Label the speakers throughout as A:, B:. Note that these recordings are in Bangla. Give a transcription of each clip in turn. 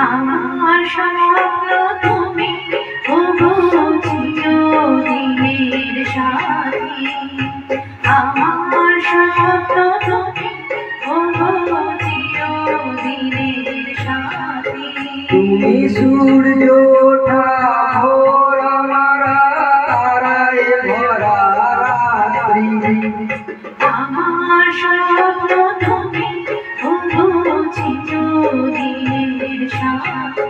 A: আমার স্বপ্ন তুমি ওগো চিরদিনের সাথী। আমার স্বপ্ন তুমি ওগো চিরদিনের সাথী।
B: তুমি সূর্য ওঠা ভোর আমার তারায় ভরা রাত্রি।
A: আমার স্বপ্ন তুমি ওগো চিরদিনের সাথী।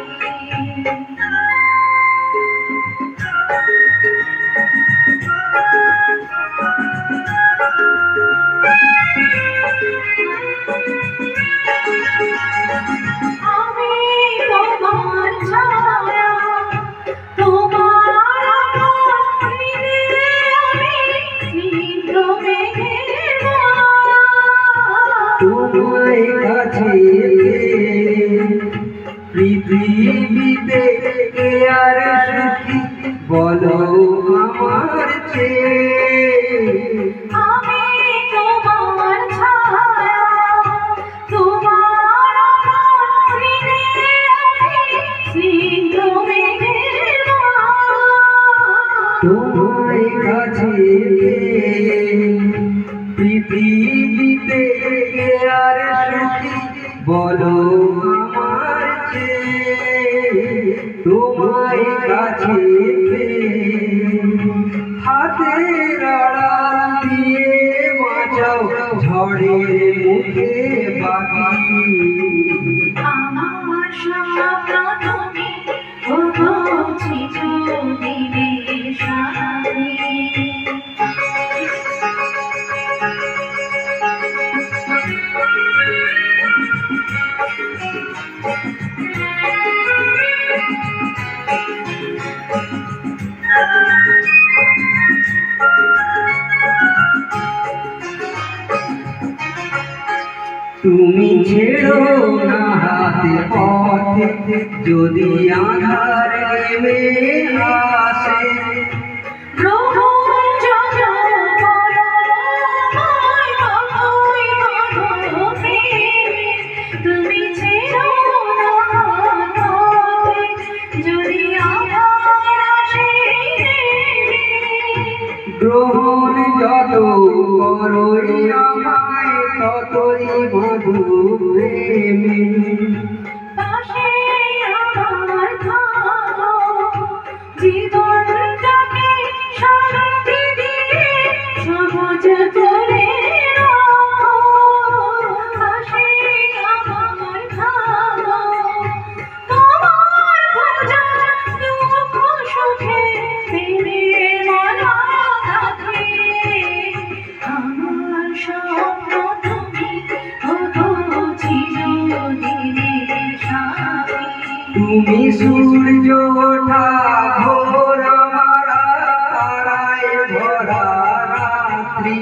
B: তোমায় কাছে পৃথিবীতে কে আর সুখী বলো আমার চেয়ে।
A: আমি তোমার ছায়া, তোমার আকাশে আমি স্নিগ্ধ মেঘের মালা।
B: তোমায় কাছে পৃথিবীতে কে আর সুখী বলো আমার চেয়ে। তোমায় কাছে হাতের আড়াল দিয়ে বাঁচাও ঝড়ের মুখে বাকি।
A: আমার স্বপ্ন তুমি ওগো চিরদিনের সাথী।
B: তুমি ছেড়ো না হাতে পথে যদি আধার নেমে আসে।
A: তুমি ছেড়ো না পথে যদি আধার আসে।
B: গ্রহণ যত করই আমায় ততই মধুর প্রেমে।
A: পাশে আমার থাকো, জীবনটাকে শান্তি দিয়ে সবুজ করে রাখো। পাশে আমার থাকো, তোমার খোঁজা দুঃখ সুখে প্রেমের মালা গাঁথে। আমার স্বপ্ন তুমি ওগো চিরদিনের সাথী।
B: তুমি সূর্য ওঠা ভোর আমার তারায় ভরা রাত্রি।